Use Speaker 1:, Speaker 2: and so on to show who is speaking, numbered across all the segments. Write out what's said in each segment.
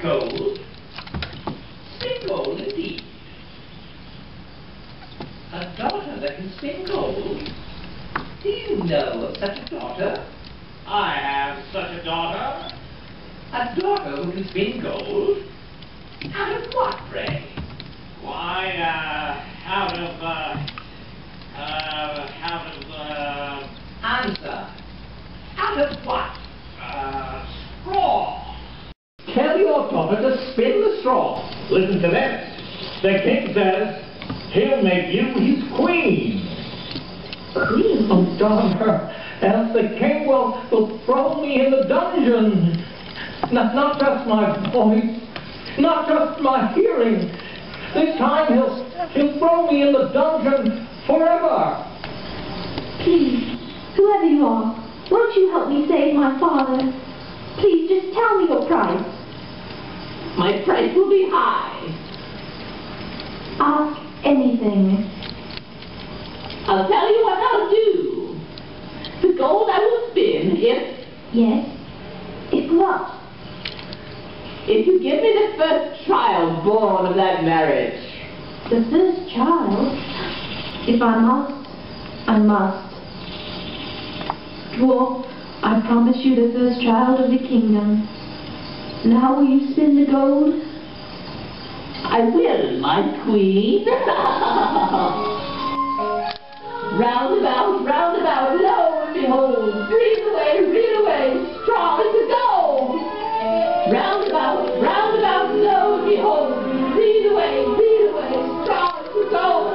Speaker 1: Gold? Spin gold indeed. A daughter that can spin gold? Do you know of such a daughter?
Speaker 2: I have such a daughter.
Speaker 1: A daughter who can spin gold? Out of what, pray?
Speaker 2: Why, out of,
Speaker 1: Answer. Out of what?
Speaker 2: straw.
Speaker 1: Tell your daughter to spin the straw.
Speaker 3: Listen to this. The king says he'll make you his queen.
Speaker 4: Queen?
Speaker 3: Oh, daughter, else the king will throw me in the dungeon. Not just my voice, not just my hearing. This time he'll throw me in the dungeon forever.
Speaker 4: Please, whoever you are, won't you help me save my father? Please, just tell me your price.
Speaker 1: My price will be high.
Speaker 4: Ask anything.
Speaker 1: I'll tell you what I'll do. The gold I will spin if...
Speaker 4: Yes? If what?
Speaker 1: If you give me the first child born of that marriage.
Speaker 4: The first child? If I must, I must. Dwarf, I promise you the first child of the kingdom. Now will you spin the gold?
Speaker 1: I will, my queen. Round about, lo and behold, reel away, strong as the gold. Round about, lo and behold, reel away, strong as the gold.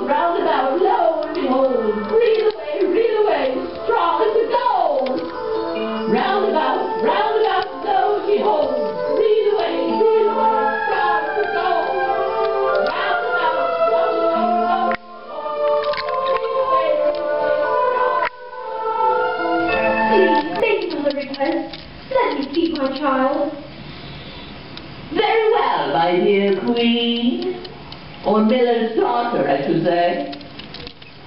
Speaker 1: Round about, lo and behold, reel away, strong as the gold. Round about, lo and behold, reel away, strong as the gold. Round about, lo and behold,
Speaker 4: Please, make them a request. Let me keep my child.
Speaker 1: Very well, my dear queen, or miller's daughter, I should say.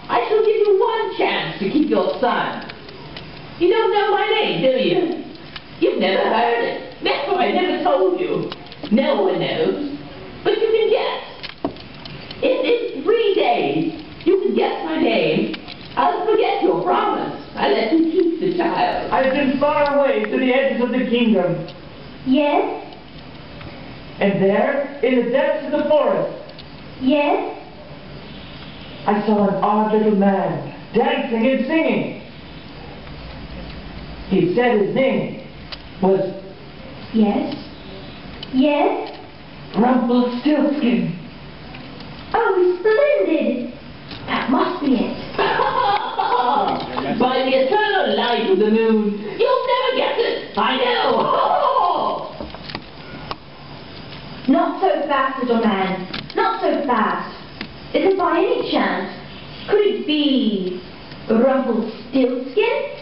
Speaker 1: I shall give you one chance to keep your son. You don't know my name, do you? You've never heard it. That's why I never told you. No one knows. But you can guess. In 3 days, you can guess my name. I'll forget your promise. I'll let you keep the child.
Speaker 3: I've been far away to the edges of the kingdom.
Speaker 4: Yes?
Speaker 3: And there, in the depths of the forest,
Speaker 4: Yes?
Speaker 3: I saw an odd little man dancing and singing. He said his name was
Speaker 4: Yes? Yes?
Speaker 3: Rumplestiltskin.
Speaker 4: Oh, splendid! That must be it.
Speaker 1: By the eternal light of the moon, you'll never guess it. I know.
Speaker 4: Not so fast, little man. Not so fast. If by any chance, could it be Rumplestiltskin?